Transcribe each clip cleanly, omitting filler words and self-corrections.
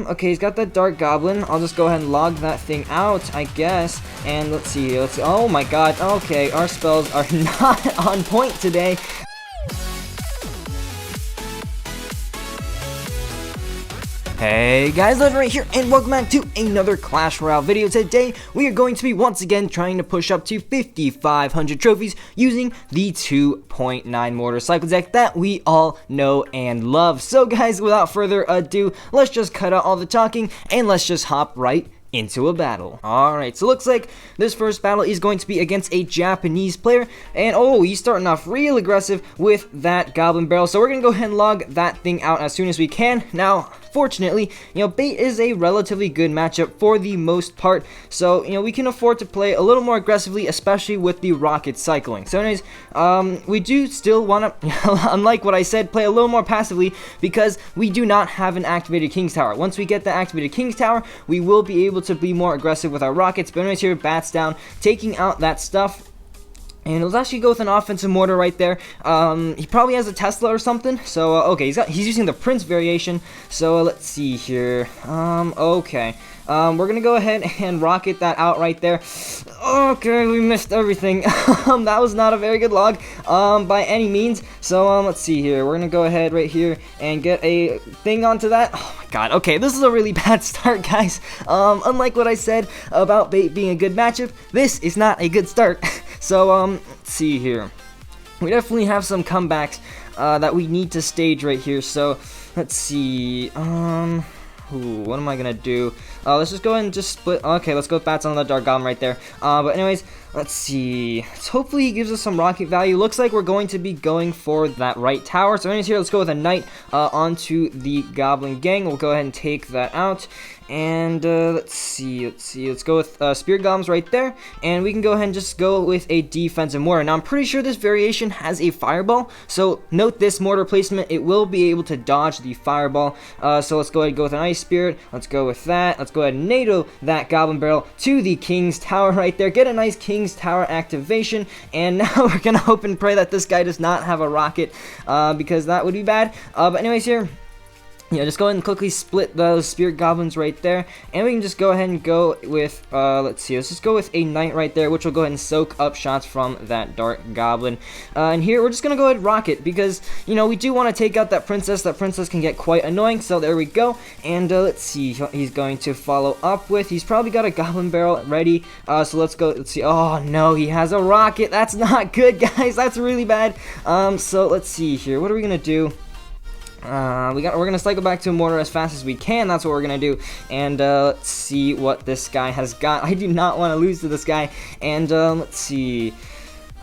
Okay, he's got that Dark Goblin. I'll just go ahead and log that thing out, I guess. And let's see, oh my god, okay, our spells are not on point today. Hey guys, Legendaray here, and welcome back to another Clash Royale video. Today, we are going to be once again trying to push up to 5,500 trophies using the 2.9 Mortar cycle deck that we all know and love. So guys, without further ado, let's just cut out all the talking, and let's just hop right into a battle. Alright, so looks like this first battle is going to be against a Japanese player, and oh, he's starting off real aggressive with that Goblin Barrel, so we're gonna go ahead and log that thing out as soon as we can. Now, fortunately, bait is a relatively good matchup for the most part, so, we can afford to play a little more aggressively, especially with the rocket cycling. So anyways, we do still want to, unlike what I said, play a little more passively, because we do not have an activated King's Tower. Once we get the activated King's Tower, we will be able to be more aggressive with our rockets. But anyways, here, bats down, taking out that stuff. And let's actually go with an offensive mortar right there. He probably has a Tesla or something. So, okay, he's using the Prince variation. So, let's see here. Okay. We're gonna go ahead and rocket that out right there. Okay, we missed everything. That was not a very good log, by any means. So, let's see here. We're gonna go ahead right here and get a thing onto that. Oh my god, okay, this is a really bad start, guys. Unlike what I said about bait being a good matchup, this is not a good start. So, let's see here. We definitely have some comebacks that we need to stage right here. So, let's see. What am I gonna do? Let's just go ahead and just split. Okay, let's go with bats on the Dark Goblin right there. But anyways, let's see. Hopefully he gives us some rocket value. Looks like we're going to be going for that right tower. So anyways, here, let's go with a knight onto the Goblin Gang. We'll go ahead and take that out. And let's see. Let's go with Spirit Goblins right there. And we can go ahead and just go with a defensive mortar. Now, I'm pretty sure this variation has a fireball. So note this mortar placement. It will be able to dodge the fireball. So let's go ahead and go with an Ice Spirit. Let's go with that. Let's go ahead and NATO that Goblin Barrel to the King's Tower right there. Get a nice King's Tower activation. And now we're going to hope and pray that this guy does not have a rocket, because that would be bad. But anyways, here, just go ahead and quickly split those Spirit Goblins right there, and we can just go ahead and go with, let's just go with a Knight right there, which will go ahead and soak up shots from that Dark Goblin. And here, we're just going to go ahead and rocket, because, we do want to take out that Princess. That Princess can get quite annoying, so there we go. And let's see, he's going to follow up with, he's probably got a Goblin Barrel ready, so let's go, let's see, oh no, he has a rocket. That's not good, guys, that's really bad. So let's see here, what are we going to do? We're gonna cycle back to a mortar as fast as we can. That's what we're gonna do. And let's see what this guy has got. I do not want to lose to this guy. And let's see.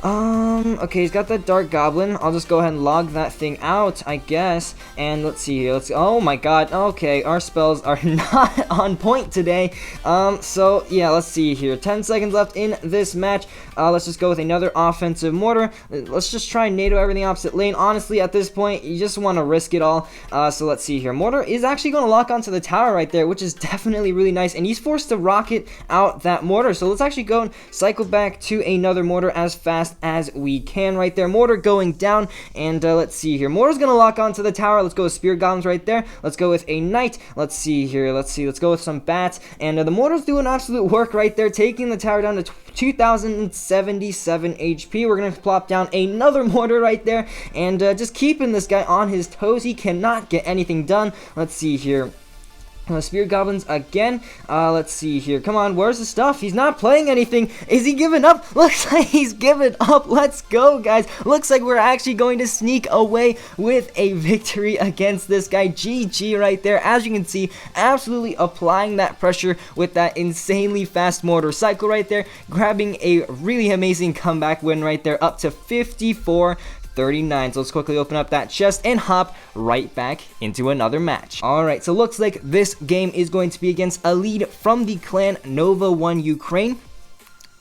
Okay, he's got that Dark Goblin. I'll just go ahead and log that thing out, I guess. And let's see here. Oh my god. Okay, our spells are not on point today. So yeah, let's see here. 10 seconds left in this match. Let's just go with another offensive mortar. Let's just try and NATO everything opposite lane. Honestly, at this point, you just want to risk it all. So let's see here. Mortar is actually going to lock onto the tower right there, which is definitely really nice. And he's forced to rocket out that mortar. So let's actually go and cycle back to another mortar as fast as we can right there. Mortar going down, and let's see here. Mortar's gonna lock onto the tower. Let's go with Spirit Goblins right there. Let's go with a Knight. Let's see here. Let's go with some bats, and the Mortar's doing absolute work right there, taking the tower down to 2,077 HP. We're gonna plop down another mortar right there, and just keeping this guy on his toes. He cannot get anything done. Let's see here. Spirit Goblins again. Let's see here. Come on, where's the stuff? He's not playing anything. Is he giving up? Looks like he's giving up. Let's go, guys. Looks like we're actually going to sneak away with a victory against this guy. GG right there. As you can see, absolutely applying that pressure with that insanely fast mortar cycle right there. Grabbing a really amazing comeback win right there, up to 54-39. So let's quickly open up that chest and hop right back into another match. Alright, so looks like this game is going to be against a lead from the clan Nova 1 Ukraine.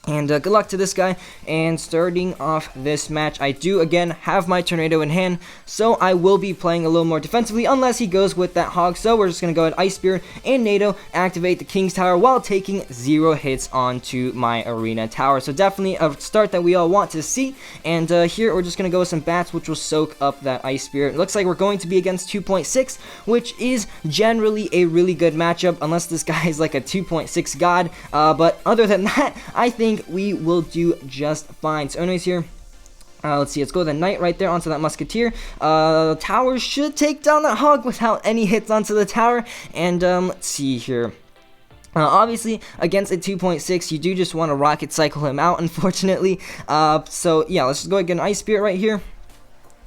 And good luck to this guy. And starting off this match, I do again have my tornado in hand, so I will be playing a little more defensively unless he goes with that hog. So we're just going to go ahead, Ice Spear and NATO, activate the King's Tower while taking 0 hits onto my arena tower. So definitely a start that we all want to see. And here we're just going to go with some bats, which will soak up that Ice Spear. It looks like we're going to be against 2.6, which is generally a really good matchup unless this guy is like a 2.6 god. But other than that, I think we will do just fine. So anyways here, let's see, let's go with a knight right there onto that musketeer. Tower should take down that hog without any hits onto the tower. And let's see here. Obviously, against a 2.6, you do just want to rocket cycle him out, unfortunately. So yeah, let's just go ahead and get an Ice Spirit right here.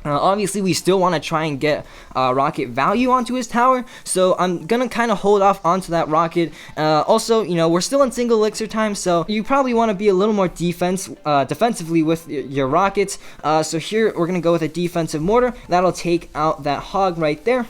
Obviously, we still want to try and get rocket value onto his tower, so I'm gonna kind of hold off onto that rocket. Also, you know, we're still in single elixir time, so you probably want to be a little more defensively with your rockets. So here, we're gonna go with a defensive mortar. That'll take out that hog right there.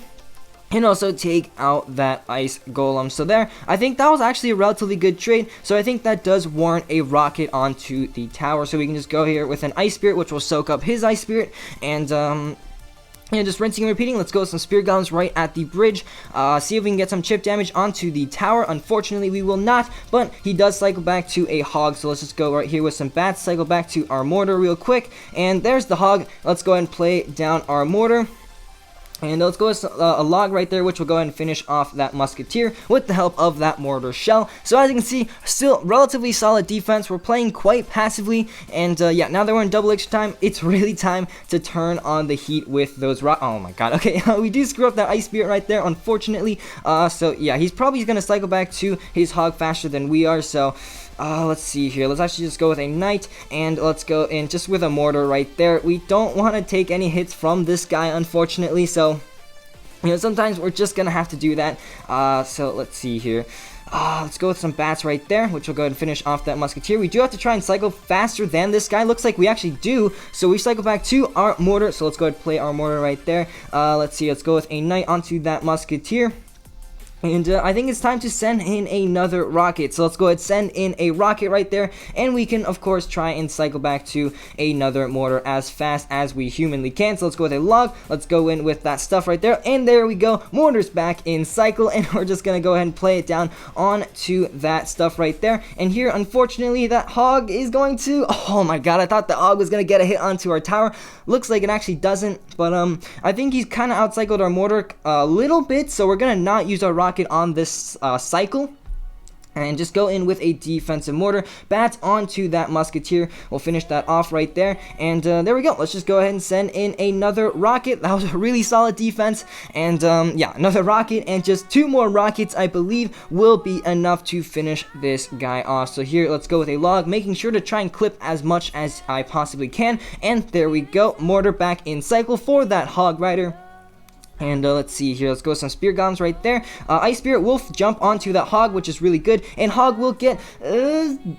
And also take out that ice golem. So there, I think that was actually a relatively good trade. So I think that does warrant a rocket onto the tower. So we can just go here with an Ice Spirit, which will soak up his Ice Spirit. And yeah, just rinsing and repeating. Let's go with some Spear Golems right at the bridge. See if we can get some chip damage onto the tower. Unfortunately, we will not, but he does cycle back to a hog. So let's just go right here with some bats. Cycle back to our mortar real quick. And there's the hog. Let's go ahead and play down our mortar. And let's go with a log right there, which will go ahead and finish off that musketeer with the help of that mortar shell. So as you can see, still relatively solid defense. We're playing quite passively. And yeah, now that we're in double extra time, it's really time to turn on the heat with those oh my god. Okay, we do screw up that Ice Spirit right there, unfortunately. So yeah, he's probably going to cycle back to his hog faster than we are. So let's see here. Let's actually just go with a knight, and let's go in just with a mortar right there. We don't want to take any hits from this guy, unfortunately, so you know, sometimes we're just gonna have to do that. So let's see here. Let's go with some bats right there, which will go ahead and finish off that musketeer. We do have to try and cycle faster than this guy. Looks like we actually do. So we cycle back to our mortar. So let's go ahead and play our mortar right there. Let's see. Let's go with a knight onto that musketeer. And I think it's time to send in another rocket. So let's go ahead and send in a rocket right there. And we can, of course, try and cycle back to another mortar as fast as we humanly can. So let's go with a log. Let's go in with that stuff right there. And there we go. Mortar's back in cycle. And we're just going to go ahead and play it down onto that stuff right there. And here, unfortunately, that hog is going to... Oh my god, I thought the hog was going to get a hit onto our tower. Looks like it actually doesn't. But I think he's kind of outcycled our mortar a little bit. So we're going to not use our rocket on this cycle and just go in with a defensive mortar. Bats onto that musketeer. We'll finish that off right there. And there we go. Let's just go ahead and send in another rocket. That was a really solid defense. And yeah, another rocket and just 2 more rockets, I believe, will be enough to finish this guy off. So here, let's go with a log, making sure to try and clip as much as I possibly can. And there we go. Mortar back in cycle for that hog rider. And let's see here. Let's go with some Spear Golems right there. Ice Spirit will jump onto that hog, which is really good. And hog will get...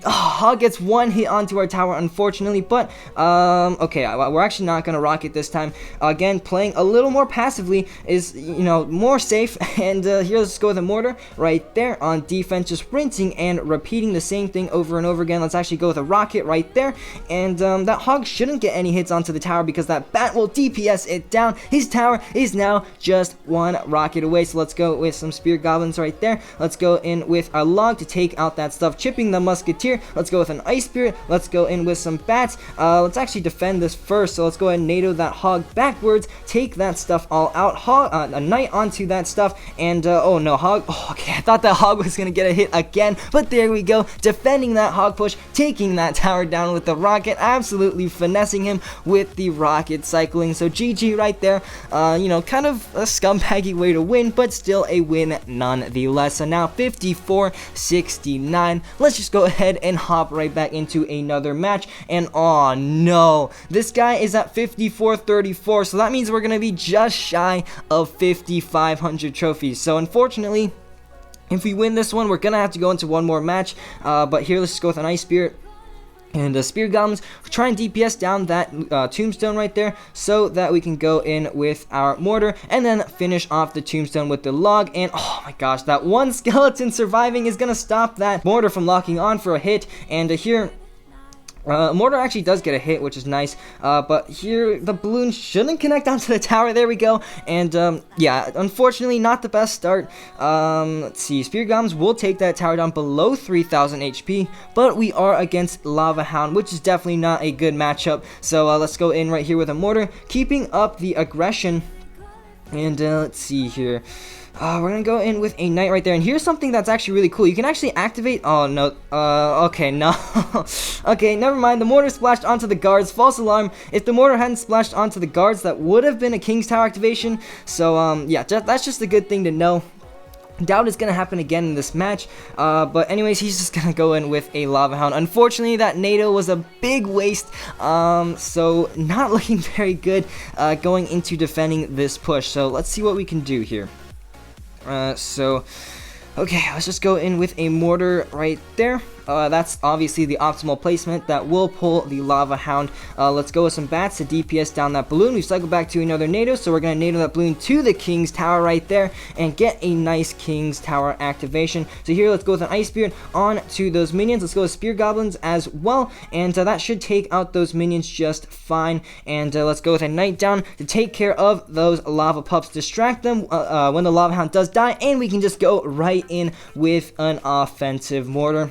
hog gets 1 hit onto our tower, unfortunately. But, okay, we're actually not going to rocket this time. Again, playing a little more passively is, you know, more safe. And here, let's go with a mortar right there on defense. Just rinsing and repeating the same thing over and over again. Let's actually go with a rocket right there. And that hog shouldn't get any hits onto the tower because that bat will DPS it down. His tower is now just 1 rocket away. So let's go with some Spear Goblins right there. Let's go in with a log to take out that stuff, chipping the musketeer. Let's go with an Ice Spirit. Let's go in with some bats. Let's actually defend this first. So let's go ahead and NATO that hog backwards, take that stuff all out. Hog, a knight onto that stuff, and oh no, hog. Oh, okay, I thought that hog was gonna get a hit again, but there we go, defending that hog push, taking that tower down with the rocket, absolutely finessing him with the rocket cycling. So GG right there. You know, kind of a scumbaggy way to win, but still a win nonetheless. So now 54-69. Let's just go ahead and hop right back into another match. And oh no, this guy is at 54-34, so that means we're gonna be just shy of 5,500 trophies. So unfortunately, if we win this one, we're gonna have to go into one more match. But here, let's just go with an Ice Spirit. And Spear Golems, try and DPS down that tombstone right there so that we can go in with our mortar and then finish off the tombstone with the log. And oh my gosh, that one skeleton surviving is going to stop that mortar from locking on for a hit. And here, Mortar actually does get a hit, which is nice, but here the balloon shouldn't connect onto the tower. There we go, and yeah, unfortunately not the best start. Let's see, Spear Goblins will take that tower down below 3,000 HP, but we are against Lava Hound, which is definitely not a good matchup, so let's go in right here with a Mortar, keeping up the aggression, and let's see here. We're gonna go in with a knight right there, and here's something that's actually really cool. You can actually activate. Oh no. Okay, no. Okay, never mind. The mortar splashed onto the guards. False alarm. If the mortar hadn't splashed onto the guards, that would have been a King's Tower activation. So yeah, that's just a good thing to know. Doubt it's gonna happen again in this match, but anyways, he's just gonna go in with a Lava Hound. Unfortunately, that NATO was a big waste, so not looking very good going into defending this push. So let's see what we can do here. Okay, let's just go in with a mortar right there. That's obviously the optimal placement that will pull the Lava Hound. Let's go with some bats to DPS down that balloon. We cycle back to another NATO, so we're going to NATO that balloon to the King's Tower right there and get a nice King's Tower activation. So here, let's go with an Ice Spirit on to those minions. Let's go with Spear Goblins as well, and that should take out those minions just fine. And let's go with a Knight down to take care of those Lava Pups, distract them when the Lava Hound does die, and we can just go right in with an offensive mortar.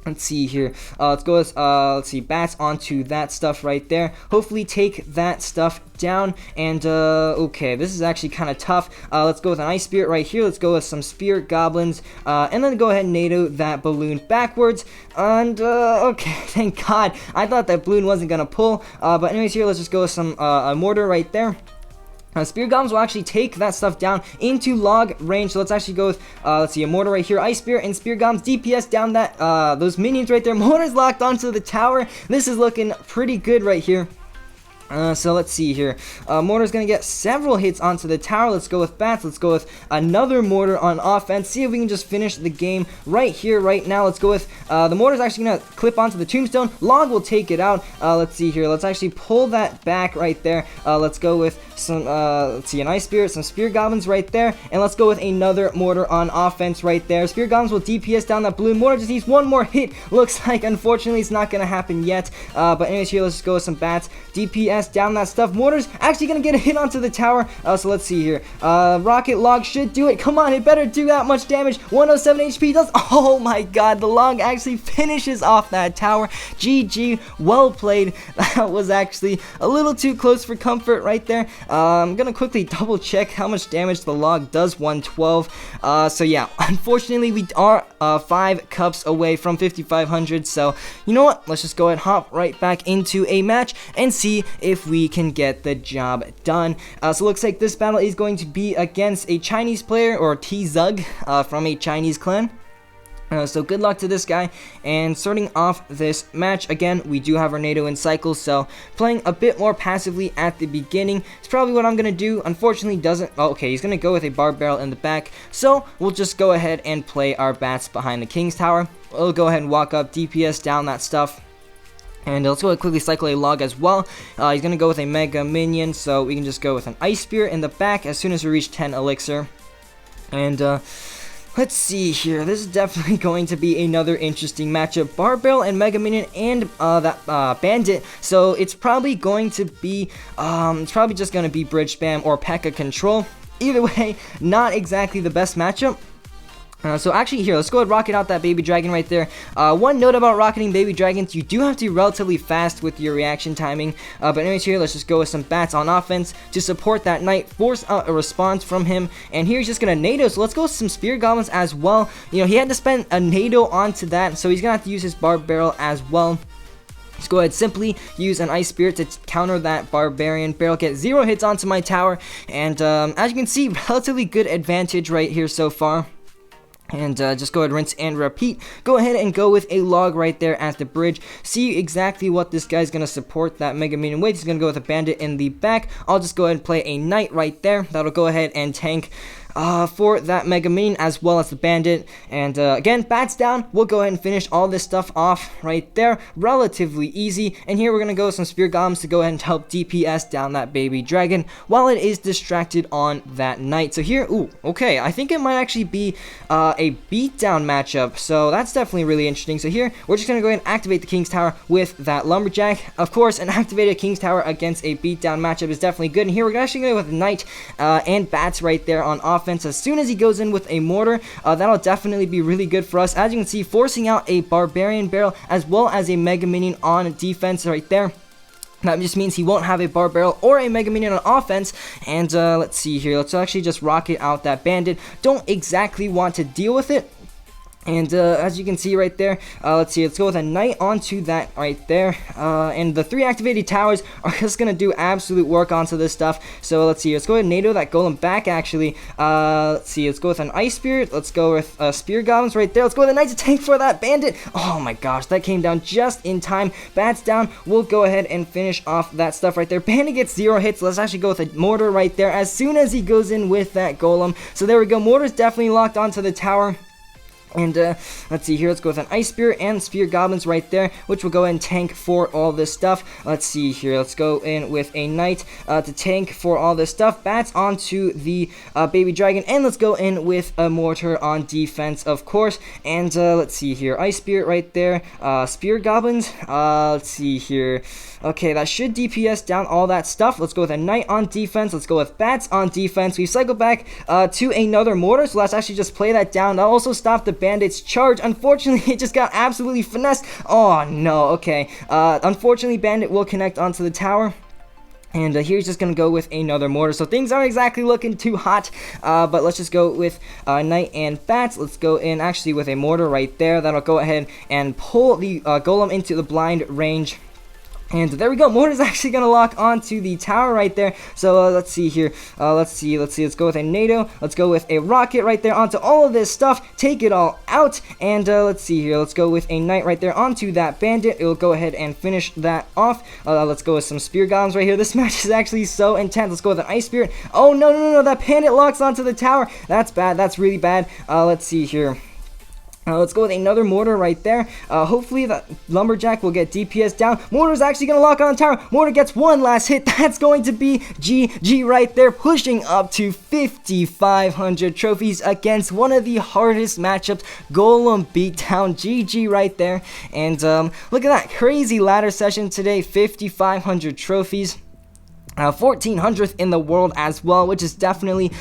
Let's see here. Let's go with, let's see, bats onto that stuff right there. Hopefully take that stuff down. And, okay, this is actually kind of tough. Let's go with an Ice Spirit right here. Let's go with some Spirit Goblins. And then go ahead and NATO that balloon backwards. And, okay, thank God. I thought that balloon wasn't going to pull. But anyways, here, let's just go with some, a mortar right there. Spear Goblins will actually take that stuff down into log range. So let's actually go with, let's see, a mortar right here, Ice Spear, and Spear Goblins DPS down that, those minions right there. Mortar's locked onto the tower. This is looking pretty good right here. So let's see here. Mortar's going to get several hits onto the tower. Let's go with bats. Let's go with another mortar on offense. See if we can just finish the game right here, right now. Let's go with, the mortar's actually going to clip onto the tombstone. Log will take it out. Let's see here. Let's actually pull that back right there. Let's go with some, let's see, an Ice Spirit, some Spear Goblins right there. And let's go with another mortar on offense right there. Spear Goblins will DPS down that balloon. Mortar just needs one more hit. Looks like, unfortunately, it's not going to happen yet. But anyways, here, let's just go with some bats. DPS down that stuff. Mortar's actually gonna get a hit onto the tower. So let's see here. Rocket log should do it. Come on, it better do that much damage. 107 HP does. Oh my God, the log actually finishes off that tower. GG, well played. That was actually a little too close for comfort right there. I'm gonna quickly double check how much damage the log does. 112. So yeah, unfortunately we are 5 cups away from 5,500. So you know what? Let's just go ahead and hop right back into a match and see if we can get the job done. So it looks like this battle is going to be against a Chinese player, or T-Zug, from a Chinese clan. So good luck to this guy. And starting off this match, again, we do have our NATO in cycles, so playing a bit more passively at the beginning is probably what I'm going to do. Unfortunately, doesn't... Oh, okay, he's going to go with a Barb Barrel in the back, so we'll just go ahead and play our bats behind the King's Tower. We'll go ahead and walk up, DPS down that stuff. And let's go ahead and quickly cycle a log as well. He's going to go with a Mega Minion, so we can just go with an Ice Spear in the back as soon as we reach 10 Elixir. And let's see here. This is definitely going to be another interesting matchup. Barb Barrel and Mega Minion and that Bandit. So it's probably going to be, it's probably just going to be Bridge Spam or P.E.K.K.A. Control. Either way, not exactly the best matchup. So actually here, let's go ahead and rocket out that Baby Dragon right there. One note about rocketing Baby Dragons, you do have to be relatively fast with your reaction timing. But anyways here, let's just go with some bats on offense to support that knight, force out a response from him. And here he's just going to NATO, so let's go with some Spear Goblins as well. You know, he had to spend a NATO onto that, so he's going to have to use his Barb Barrel as well. Let's go ahead, simply use an Ice Spirit to counter that Barbarian Barrel, get 0 hits onto my tower. And as you can see, relatively good advantage right here so far. And just go ahead, rinse and repeat. Go ahead and go with a log right there at the bridge. See exactly what this guy's going to support that Mega Minion with. He's going to go with a bandit in the back. I'll just go ahead and play a knight right there. That'll go ahead and tank for that Mega Minion as well as the Bandit. And again, bats down. We'll go ahead and finish all this stuff off right there. Relatively easy. And here we're going to go with some Spear Golems to go ahead and help DPS down that baby dragon while it is distracted on that knight. So here, ooh, okay, I think it might actually be a beatdown matchup. So that's definitely really interesting. So here, we're just going to go ahead and activate the King's Tower with that Lumberjack. Of course, an activated King's Tower against a beatdown matchup is definitely good. And here we're actually going with a Knight and Bats right there on offense. As soon as he goes in with a Mortar, that'll definitely be really good for us. As you can see, forcing out a Barbarian Barrel as well as a Mega Minion on defense right there. That just means he won't have a Bar Barrel or a Mega Minion on offense. And let's see here. Let's actually just rocket out that Bandit. Don't exactly want to deal with it. And as you can see right there, let's see, let's go with a Knight onto that right there. And the 3 activated towers are just going to do absolute work onto this stuff. So let's see, let's go ahead and NATO that Golem back actually. Let's see, let's go with an Ice Spirit. Let's go with Spear Goblins right there. Let's go with a Knight to tank for that Bandit. Oh my gosh, that came down just in time. Bats down. We'll go ahead and finish off that stuff right there. Bandit gets 0 hits. Let's actually go with a Mortar right there as soon as he goes in with that Golem. So there we go. Mortar's definitely locked onto the tower. And let's see here, let's go with an Ice Spirit and Spear Goblins right there, which will go ahead and tank for all this stuff. Let's see here, let's go in with a Knight to tank for all this stuff. Bats onto the Baby Dragon, and let's go in with a Mortar on defense, of course. And let's see here, Ice Spirit right there, Spear Goblins, let's see here. Okay, that should DPS down all that stuff. Let's go with a Knight on defense. Let's go with Bats on defense. We cycle back to another Mortar, so let's actually just play that down. That'll also stop the Bandit's charge. Unfortunately, it just got absolutely finessed. Oh, no. Okay. Unfortunately, Bandit will connect onto the tower. And here's just going to go with another Mortar. So things aren't exactly looking too hot. But let's just go with Knight and Bats. Let's go in actually with a Mortar right there. That'll go ahead and pull the Golem into the blind range. And there we go. Mortar's actually going to lock onto the tower right there. So let's see here. Let's go with a NATO. Let's go with a rocket right there onto all of this stuff. Take it all out. And let's see here. Let's go with a Knight right there onto that Bandit. It will go ahead and finish that off. Let's go with some Spear Golems right here. This match is actually so intense. Let's go with an Ice Spirit. Oh, no. That Bandit locks onto the tower. That's bad. That's really bad. Let's see here. Let's go with another Mortar right there. Hopefully that Lumberjack will get DPS down. Mortar's actually going to lock on the tower. Mortar gets one last hit. That's going to be GG right there, pushing up to 5,500 trophies against one of the hardest matchups. Golem beatdown. GG right there. And look at that crazy ladder session today. 5,500 trophies. 1400th in the world as well, which is definitely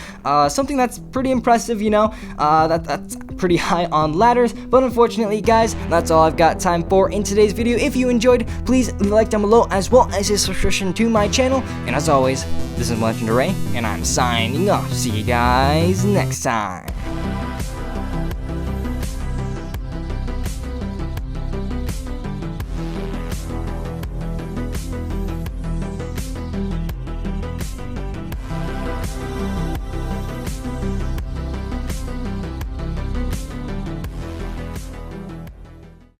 something that's pretty impressive, you know. That's pretty high on ladders, but unfortunately, guys, that's all I've got time for in today's video. If you enjoyed, please leave a like down below as well as a subscription to my channel. And as always, this is Legendaray, and I'm signing off. See you guys next time.